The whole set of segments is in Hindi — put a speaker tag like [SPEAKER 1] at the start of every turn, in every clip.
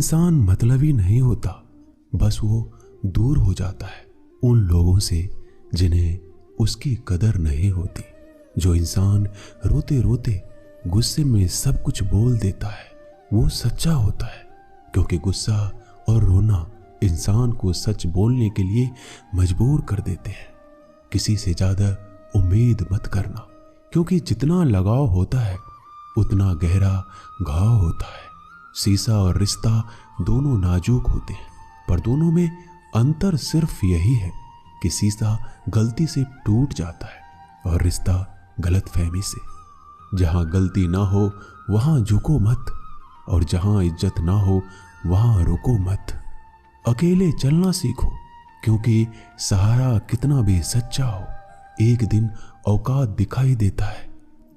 [SPEAKER 1] इंसान मतलबी नहीं होता, बस वो दूर हो जाता है उन लोगों से जिन्हें उसकी कदर नहीं होती। जो इंसान रोते रोते गुस्से में सब कुछ बोल देता है वो सच्चा होता है, क्योंकि गुस्सा और रोना इंसान को सच बोलने के लिए मजबूर कर देते हैं। किसी से ज्यादा उम्मीद मत करना, क्योंकि जितना लगाव होता है उतना गहरा घाव होता है। शीशा और रिश्ता दोनों नाजुक होते हैं, पर दोनों में अंतर सिर्फ यही है कि शीशा गलती से टूट जाता है और रिश्ता गलतफहमी से। जहां गलती ना हो वहां झुको मत, और जहां इज्जत ना हो वहां रुको मत। अकेले चलना सीखो, क्योंकि सहारा कितना भी सच्चा हो एक दिन औकात दिखाई देता है।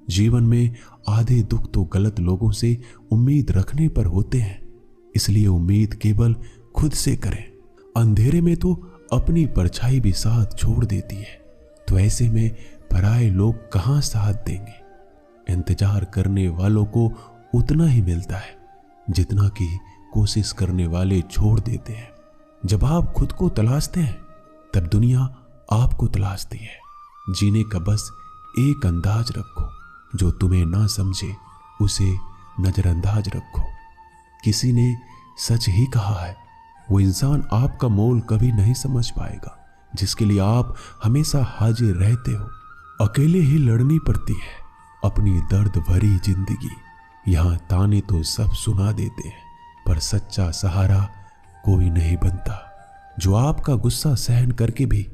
[SPEAKER 1] जीवन में आधे दुख तो गलत लोगों से उम्मीद रखने पर होते हैं, इसलिए उम्मीद केवल खुद से करें। अंधेरे में तो अपनी परछाई भी साथ छोड़ देती है, तो ऐसे में पराये लोग कहां साथ देंगे। इंतजार करने वालों को उतना ही मिलता है जितना कि कोशिश करने वाले छोड़ देते हैं। जब आप खुद को तलाशते हैं तब दुनिया आपको तलाशती है। जीने का बस एक अंदाज रखो, जो तुम्हें ना समझे उसे नजरअंदाज रखो। किसी ने सच ही कहा है, वो इंसान आपका मोल कभी नहीं समझ पाएगा जिसके लिए आप हमेशा हाजिर रहते हो। अकेले ही लड़नी पड़ती है अपनी दर्द भरी जिंदगी। यहाँ ताने तो सब सुना देते हैं, पर सच्चा सहारा कोई नहीं बनता। जो आपका गुस्सा सहन करके भी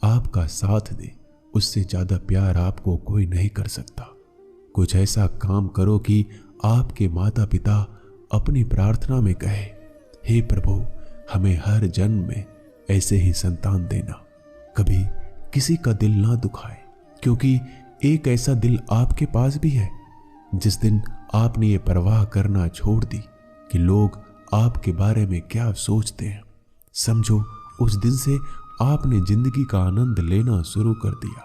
[SPEAKER 1] आपका साथ दे, उससे ज्यादा प्यार आपको कोई नहीं कर सकता। कुछ ऐसा काम करो कि आपके माता पिता अपनी प्रार्थना में कहे, हे प्रभु हमें हर जन्म में ऐसे ही संतान देना। कभी किसी का दिल ना दुखाए, क्योंकि एक ऐसा दिल आपके पास भी है। जिस दिन आपने ये परवाह करना छोड़ दी कि लोग आपके बारे में क्या सोचते हैं, समझो उस दिन से आपने जिंदगी का आनंद लेना शुरू कर दिया।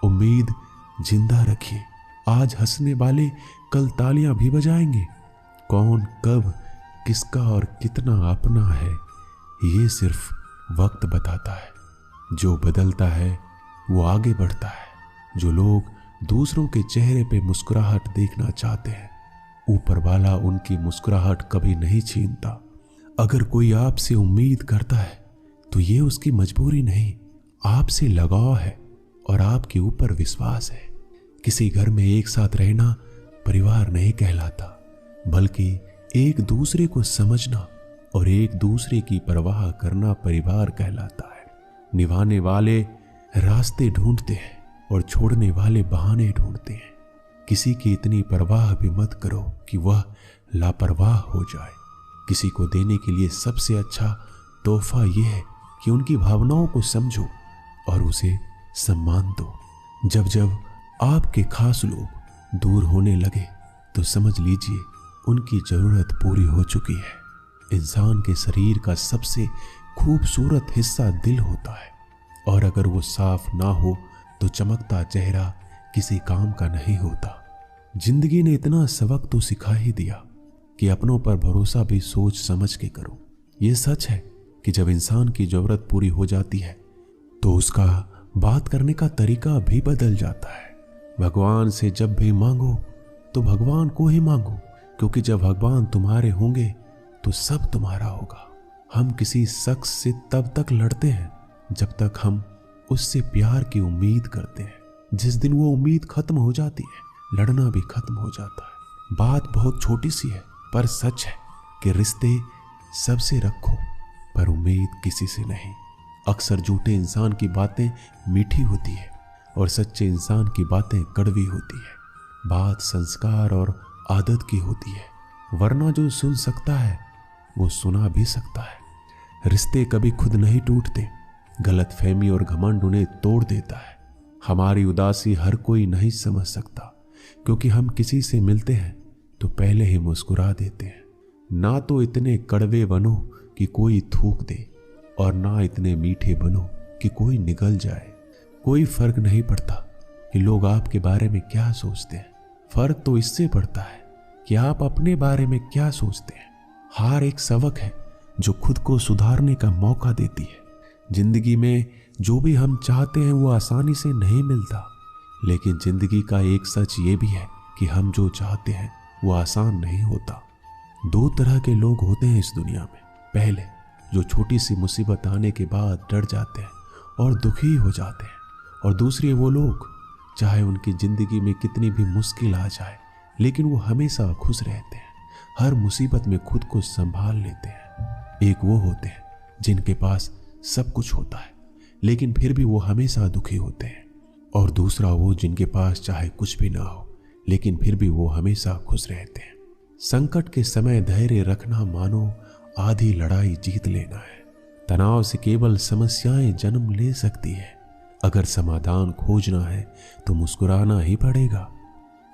[SPEAKER 1] उम्मीद जिंदा रखिए, आज हंसने वाले कल तालियां भी बजाएंगे। कौन कब किसका और कितना अपना है ये सिर्फ वक्त बताता है। जो बदलता है वो आगे बढ़ता है। जो लोग दूसरों के चेहरे पे मुस्कुराहट देखना चाहते हैं, ऊपर वाला उनकी मुस्कुराहट कभी नहीं छीनता। अगर कोई आपसे उम्मीद करता है तो ये उसकी मजबूरी नहीं, आपसे लगाव है और आपके ऊपर विश्वास है। किसी घर में एक साथ रहना परिवार नहीं कहलाता, बल्कि एक दूसरे को समझना और एक दूसरे की परवाह करना परिवार कहलाता है। निभाने वाले रास्ते ढूंढते हैं और छोड़ने वाले बहाने ढूंढते हैं। किसी की इतनी परवाह भी मत करो कि वह लापरवाह हो जाए। किसी को देने के लिए सबसे अच्छा तोहफा यह है कि उनकी भावनाओं को समझो और उसे सम्मान दो। जब जब आपके खास लोग दूर होने लगे तो समझ लीजिए उनकी जरूरत पूरी हो चुकी है। इंसान के शरीर का सबसे खूबसूरत हिस्सा दिल होता है, और अगर वो साफ ना हो तो चमकता चेहरा किसी काम का नहीं होता। जिंदगी ने इतना सबक तो सिखा ही दिया कि अपनों पर भरोसा भी सोच समझ के करो। ये सच है कि जब इंसान की जरूरत पूरी हो जाती है तो उसका बात करने का तरीका भी बदल जाता है। भगवान से जब भी मांगो तो भगवान को ही मांगो, क्योंकि जब भगवान तुम्हारे होंगे तो सब तुम्हारा होगा। हम किसी शख्स से तब तक लड़ते हैं जब तक हम उससे प्यार की उम्मीद करते हैं। जिस दिन वो उम्मीद खत्म हो जाती है, लड़ना भी खत्म हो जाता है। बात बहुत छोटी सी है, पर सच है कि रिश्ते सबसे रखो पर उम्मीद किसी से नहीं। अक्सर झूठे इंसान की बातें मीठी होती है और सच्चे इंसान की बातें कड़वी होती है। बात संस्कार और आदत की होती है, वरना जो सुन सकता है वो सुना भी सकता है। रिश्ते कभी खुद नहीं टूटते, गलतफहमी और घमंड उन्हें तोड़ देता है। हमारी उदासी हर कोई नहीं समझ सकता, क्योंकि हम किसी से मिलते हैं तो पहले ही मुस्कुरा देते हैं। ना तो इतने कड़वे बनो कि कोई थूक दे, और ना इतने मीठे बनो कि कोई निगल जाए। कोई फर्क नहीं पड़ता कि लोग आपके बारे में क्या सोचते हैं, फर्क तो इससे पड़ता है कि आप अपने बारे में क्या सोचते हैं। हार एक सबक है जो खुद को सुधारने का मौका देती है। जिंदगी में जो भी हम चाहते हैं वो आसानी से नहीं मिलता, लेकिन जिंदगी का एक सच ये भी है कि हम जो चाहते हैं वो आसान नहीं होता। दो तरह के लोग होते हैं इस दुनिया में। पहले जो छोटी सी मुसीबत आने के बाद डर जाते हैं और दुखी हो जाते हैं, और दूसरे वो लोग चाहे उनकी जिंदगी में कितनी भी मुश्किल आ जाए लेकिन वो हमेशा खुश रहते हैं, हर मुसीबत में खुद को संभाल लेते हैं। एक वो होते हैं जिनके पास सब कुछ होता है लेकिन फिर भी वो हमेशा दुखी होते हैं, और दूसरा वो जिनके पास चाहे कुछ भी ना हो लेकिन फिर भी वो हमेशा खुश रहते हैं। संकट के समय धैर्य रखना मानो आधी लड़ाई जीत लेना है। तनाव से केवल समस्याएं जन्म ले सकती है। अगर समाधान खोजना है तो मुस्कुराना ही पड़ेगा।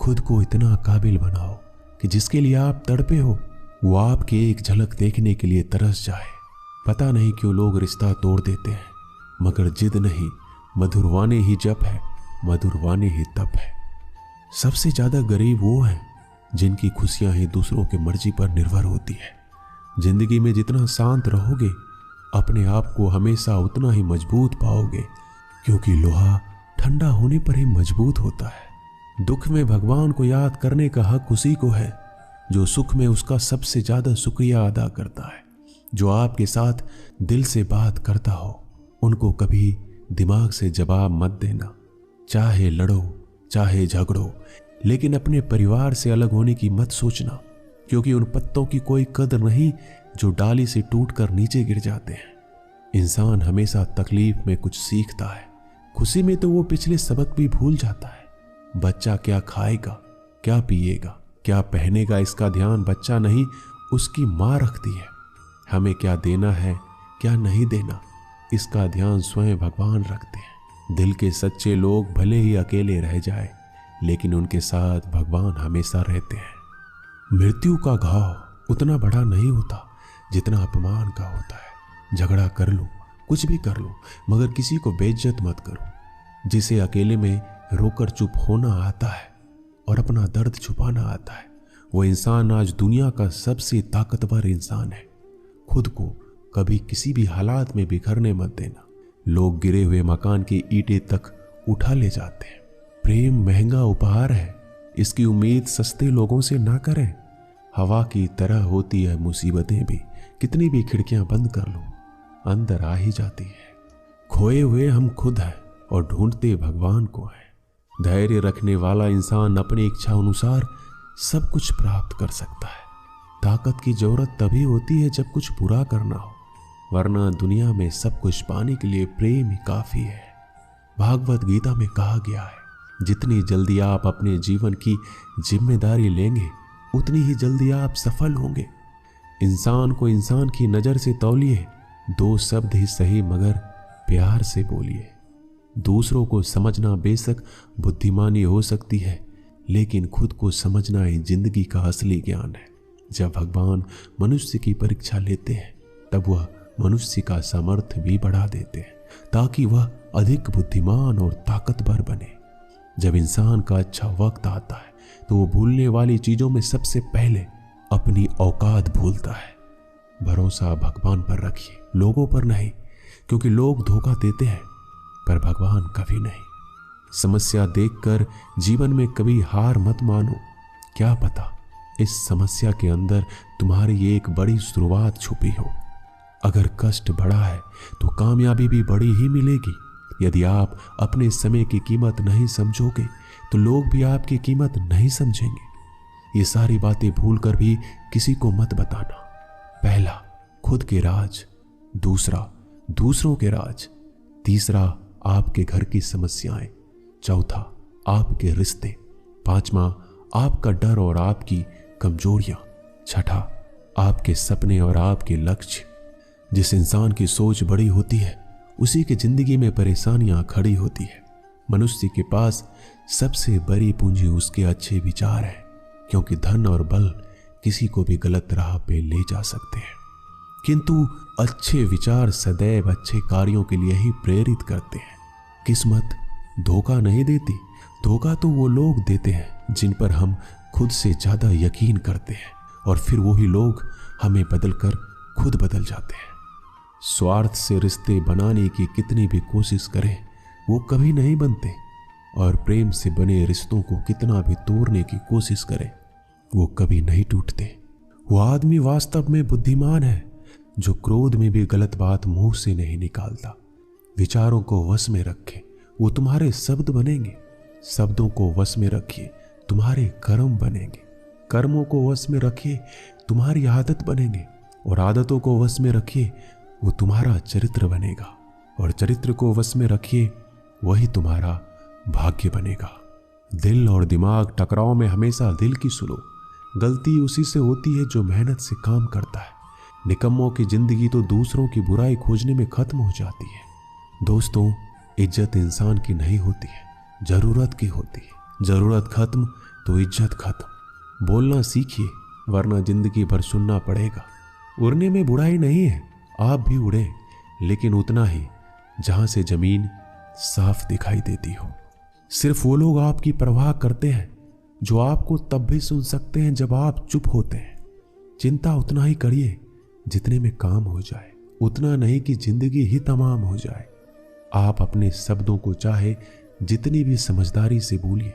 [SPEAKER 1] खुद को इतना काबिल बनाओ कि जिसके लिए आप तड़पे हो वो आपकी एक झलक देखने के लिए तरस जाए। पता नहीं क्यों लोग रिश्ता तोड़ देते हैं, मगर जिद नहीं, मधुरवानी ही जप है, मधुरवानी ही तप है। सबसे ज्यादा गरीब वो हैं जिनकी खुशियां ही दूसरों की मर्जी पर निर्भर होती है। जिंदगी में जितना शांत रहोगे अपने आप को हमेशा उतना ही मजबूत पाओगे, क्योंकि लोहा ठंडा होने पर ही मजबूत होता है। दुख में भगवान को याद करने का हक उसी को है जो सुख में उसका सबसे ज्यादा शुक्रिया अदा करता है। जो आपके साथ दिल से बात करता हो उनको कभी दिमाग से जवाब मत देना। चाहे लड़ो चाहे झगड़ो, लेकिन अपने परिवार से अलग होने की मत सोचना, क्योंकि उन पत्तों की कोई कदर नहीं जो डाली से टूटकर नीचे गिर जाते हैं। इंसान हमेशा तकलीफ में कुछ सीखता है, खुशी में तो वो पिछले सबक भी भूल जाता है। बच्चा क्या खाएगा, क्या पिएगा, क्या पहनेगा, इसका ध्यान बच्चा नहीं उसकी माँ रखती है। हमें क्या देना है क्या नहीं देना, इसका ध्यान स्वयं भगवान रखते हैं। दिल के सच्चे लोग भले ही अकेले रह जाए लेकिन उनके साथ भगवान हमेशा रहते हैं। मृत्यु का घाव उतना बड़ा नहीं होता जितना अपमान का होता है। झगड़ा कर लो, कुछ भी कर लो, मगर किसी को बेइज्जत मत करो। जिसे अकेले में रोकर चुप होना आता है और अपना दर्द छुपाना आता है, वो इंसान आज दुनिया का सबसे ताकतवर इंसान है। खुद को कभी किसी भी हालात में बिखरने मत देना। लोग गिरे हुए मकान की ईंटें तक उठा ले जाते हैं। प्रेम महंगा उपहार है, इसकी उम्मीद सस्ते लोगों से ना करें। हवा की तरह होती है मुसीबतें भी, कितनी भी खिड़कियां बंद कर लो अंदर आ ही जाती है। खोए हुए हम खुद हैं और ढूंढते भगवान को हैं। धैर्य रखने वाला इंसान अपनी इच्छा अनुसार सब कुछ प्राप्त कर सकता है। ताकत की जरूरत तभी होती है जब कुछ बुरा करना हो, वरना दुनिया में सब कुछ पाने के लिए प्रेम ही काफी है। भागवत गीता में कहा गया है, जितनी जल्दी आप अपने जीवन की जिम्मेदारी लेंगे उतनी ही जल्दी आप सफल होंगे। इंसान को इंसान की नजर से तौलिए, दो शब्द ही सही मगर प्यार से बोलिए। दूसरों को समझना बेशक बुद्धिमानी हो सकती है, लेकिन खुद को समझना ही जिंदगी का असली ज्ञान है। जब भगवान मनुष्य की परीक्षा लेते हैं तब वह मनुष्य का सामर्थ्य भी बढ़ा देते हैं ताकि वह अधिक बुद्धिमान और ताकतवर बने। जब इंसान का अच्छा वक्त आता है तो वो भूलने वाली चीजों में सबसे पहले अपनी औकात भूलता है। भरोसा भगवान पर रखिए, लोगों पर नहीं, क्योंकि लोग धोखा देते हैं पर भगवान कभी नहीं। समस्या देखकर जीवन में कभी हार मत मानो। क्या पता इस समस्या के अंदर तुम्हारी एक बड़ी शुरुआत छुपी हो। अगर कष्ट बड़ा है तो कामयाबी भी बड़ी ही मिलेगी। यदि आप अपने समय की कीमत नहीं समझोगे तो लोग भी आपकी कीमत नहीं समझेंगे। ये सारी बातें भूलकर भी किसी को मत बताना। पहला, खुद के राज। दूसरा, दूसरों के राज। तीसरा, आपके घर की समस्याएं। चौथा, आपके रिश्ते। पांचवा, आपका डर और आपकी कमजोरियां। छठा, आपके सपने और आपके लक्ष्य। जिस इंसान की सोच बड़ी होती है उसी की जिंदगी में परेशानियां खड़ी होती है। मनुष्य के पास सबसे बड़ी पूंजी उसके अच्छे विचार हैं, क्योंकि धन और बल किसी को भी गलत राह पे ले जा सकते हैं, किंतु अच्छे विचार सदैव अच्छे कार्यों के लिए ही प्रेरित करते हैं। किस्मत धोखा नहीं देती, धोखा तो वो लोग देते हैं जिन पर हम खुद से ज्यादा यकीन करते हैं। और फिर वही लोग हमें बदलकर खुद बदल जाते हैं। स्वार्थ से रिश्ते बनाने की कितनी भी कोशिश करें वो कभी नहीं बनते, और प्रेम से बने रिश्तों को कितना भी तोड़ने की कोशिश करें वो कभी नहीं टूटते। वो आदमी वास्तव में बुद्धिमान है जो क्रोध में भी गलत बात मुंह से नहीं निकालता। विचारों को वश में रखे, वो तुम्हारे शब्द बनेंगे। शब्दों को वश में रखिए, तुम्हारे कर्म बनेंगे। कर्मों को वश में रखिए, तुम्हारी आदत बनेंगे। और आदतों को वश में रखिए, वो तुम्हारा चरित्र बनेगा। और चरित्र को वश में रखिए, वही तुम्हारा भाग्य बनेगा। दिल और दिमाग टकराव में हमेशा दिल की सुनो। गलती उसी से होती है जो मेहनत से काम करता है। निकम्मों की जिंदगी तो दूसरों की बुराई खोजने में खत्म हो जाती है। दोस्तों, इज्जत इंसान की नहीं होती है, जरूरत की होती है। जरूरत खत्म तो इज्जत खत्म। बोलना सीखिए, वरना जिंदगी भर सुनना पड़ेगा। उड़ने में बुराई नहीं है, आप भी उड़े, लेकिन उतना ही जहां से जमीन साफ दिखाई देती हो। सिर्फ वो लोग आपकी परवाह करते हैं जो आपको तब भी सुन सकते हैं जब आप चुप होते हैं। चिंता उतना ही करिए जितने में काम हो जाए, उतना नहीं कि जिंदगी ही तमाम हो जाए। आप अपने शब्दों को चाहे जितनी भी समझदारी से बोलिए,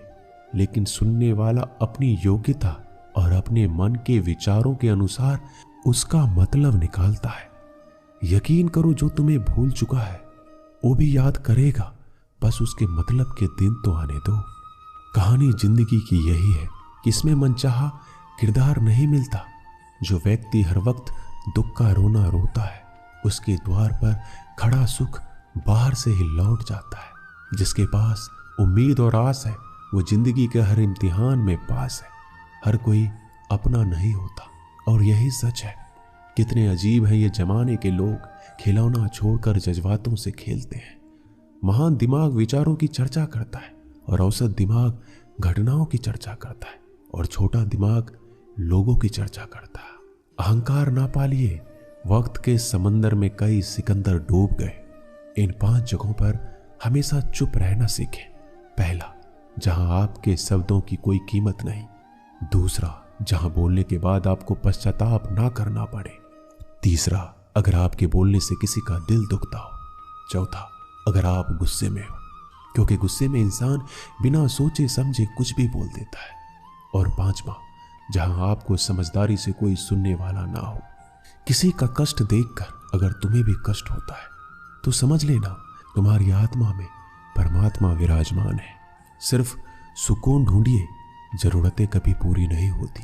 [SPEAKER 1] लेकिन सुनने वाला अपनी योग्यता और अपने मन के विचारों के अनुसार उसका मतलब निकालता है। यकीन करो, जो तुम्हें भूल चुका है वो भी याद करेगा, बस उसके मतलब के दिन तो आने दो। कहानी जिंदगी की यही है कि इसमें मनचाहा किरदार नहीं मिलता। जो व्यक्ति हर वक्त दुख का रोना रोता है, उसके द्वार पर खड़ा सुख बाहर से ही लौट जाता है। जिसके पास उम्मीद और आस है, वो जिंदगी के हर इम्तिहान में पास है। हर कोई अपना नहीं होता, और यही सच है। कितने अजीब हैं ये जमाने के लोग, खिलौना छोड़कर जज्बातों से खेलते हैं। महान दिमाग विचारों की चर्चा करता है, और औसत दिमाग घटनाओं की चर्चा करता है, और छोटा दिमाग लोगों की चर्चा करता है। अहंकार ना पालिए, वक्त के समंदर में कई सिकंदर डूब गए। इन 5 जगहों पर हमेशा चुप रहना सीखें। पहला, जहां आपके शब्दों की कोई कीमत नहीं। दूसरा, जहां बोलने के बाद आपको पश्चाताप ना करना पड़े। तीसरा, अगर आपके बोलने से किसी का दिल दुखता हो। चौथा, अगर आप गुस्से में हो, क्योंकि गुस्से में इंसान बिना सोचे समझे कुछ भी बोल देता है। और पांचवा, जहां आपको समझदारी से कोई सुनने वाला ना हो। किसी का कष्ट देखकर अगर तुम्हें भी कष्ट होता है तो समझ लेना तुम्हारी आत्मा में परमात्मा विराजमान है। सिर्फ सुकून ढूंढिए, जरूरतें कभी पूरी नहीं होती।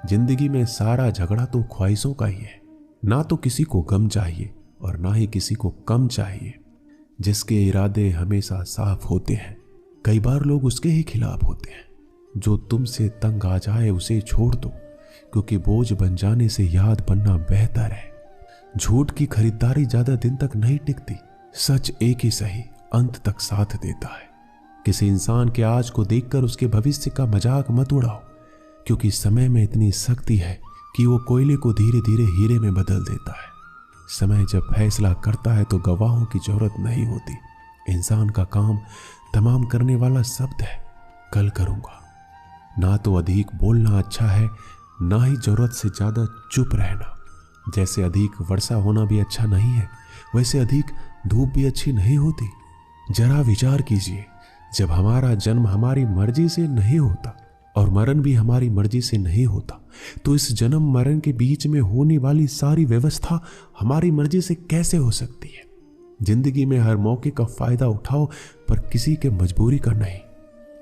[SPEAKER 1] जिंदगी में सारा झगड़ा तो ख्वाहिशों का ही है। ना तो किसी को गम चाहिए और ना ही किसी को कम चाहिए। जिसके इरादे हमेशा साफ होते हैं, कई बार लोग उसके ही खिलाफ होते हैं। जो तुमसे तंग आ जाए उसे छोड़ दो, क्योंकि बोझ बन जाने से याद बनना बेहतर है। झूठ की खरीदारी ज्यादा दिन तक नहीं टिकती। सच एक ही सही अंत तक साथ देता है। किसी इंसान के आज को देखकर उसके भविष्य का मजाक मत उड़ाओ, क्योंकि समय में इतनी शक्ति है कि वो कोयले को धीरे धीरे हीरे में बदल देता है। समय जब फैसला करता है तो गवाहों की जरूरत नहीं होती। इंसान का काम तमाम करने वाला शब्द है, कल करूंगा। ना तो अधिक बोलना अच्छा है, ना ही जरूरत से ज्यादा चुप रहना। जैसे अधिक वर्षा होना भी अच्छा नहीं है, वैसे अधिक धूप भी अच्छी नहीं होती। जरा विचार कीजिए, जब हमारा जन्म हमारी मर्जी से नहीं होता और मरण भी हमारी मर्जी से नहीं होता, तो इस जन्म मरण के बीच में होने वाली सारी व्यवस्था हमारी मर्जी से कैसे हो सकती है। जिंदगी में हर मौके का फायदा उठाओ, पर किसी के मजबूरी का नहीं।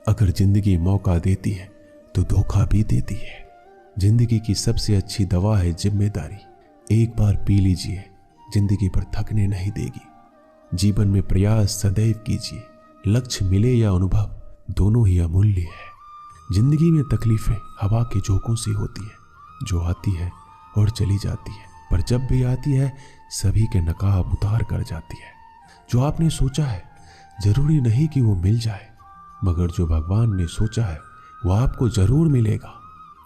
[SPEAKER 1] अगर जिंदगी मौका देती है तो धोखा भी देती है। जिंदगी की सबसे अच्छी दवा है जिम्मेदारी। एक बार पी लीजिए, जिंदगी पर थकने नहीं देगी। जीवन में प्रयास सदैव कीजिए। लक्ष्य मिले या अनुभव, दोनों ही अमूल्य है। जिंदगी में तकलीफें हवा के झोंकों से होती है, जो आती है और चली जाती है, पर जब भी आती है सभी के नकाब उतार कर जाती है। जो आपने सोचा है जरूरी नहीं कि वो मिल जाए, मगर जो भगवान ने सोचा है वो आपको जरूर मिलेगा।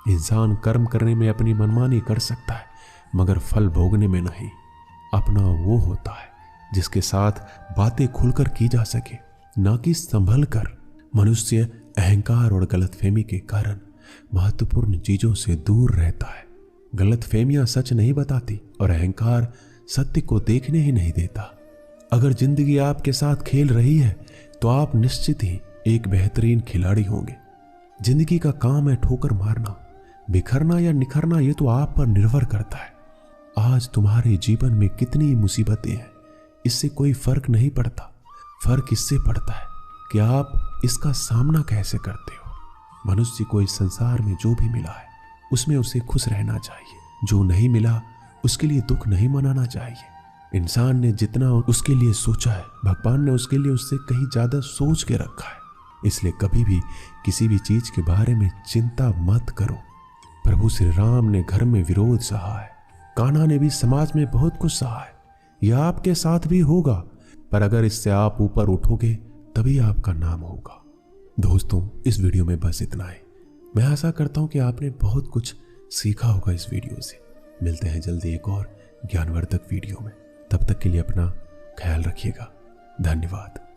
[SPEAKER 1] इंसान कर्म करने में अपनी मनमानी कर सकता है, मगर फल भोगने में नहीं। अपना वो होता है जिसके साथ बातें खुलकर की जा सके, ना कि संभल कर। मनुष्य अहंकार और गलतफहमी के कारण महत्वपूर्ण चीजों से दूर रहता है। गलतफहमियां सच नहीं बताती और अहंकार सत्य को देखने ही नहीं देता। अगर जिंदगी आपके साथ खेल रही है तो आप निश्चित ही एक बेहतरीन खिलाड़ी होंगे। जिंदगी का काम है ठोकर मारना, बिखरना या निखरना ये तो आप पर निर्भर करता है। आज तुम्हारे जीवन में कितनी मुसीबतें हैं, इससे कोई फर्क नहीं पड़ता। फर्क इससे पड़ता है कि आप इसका सामना कैसे करते हो। मनुष्य को इस संसार में जो भी मिला है उसमें उसे खुश रहना चाहिए। जो नहीं मिला उसके लिए दुख नहीं मनाना चाहिए। इंसान ने जितना उसके लिए सोचा है, भगवान ने उसके लिए उससे कहीं ज्यादा सोच के रखा है। इसलिए कभी भी किसी भी चीज के बारे में चिंता मत करो। प्रभु श्री राम ने घर में विरोध सहा है, कान्हा ने भी समाज में बहुत कुछ सहा है। यह आपके साथ भी होगा, पर अगर इससे आप ऊपर उठोगे तभी आपका नाम होगा। दोस्तों, इस वीडियो में बस इतना ही। मैं आशा करता हूं कि आपने बहुत कुछ सीखा होगा इस वीडियो से। मिलते हैं जल्दी एक और ज्ञानवर्धक वीडियो में। तब तक के लिए अपना ख्याल रखिएगा। धन्यवाद।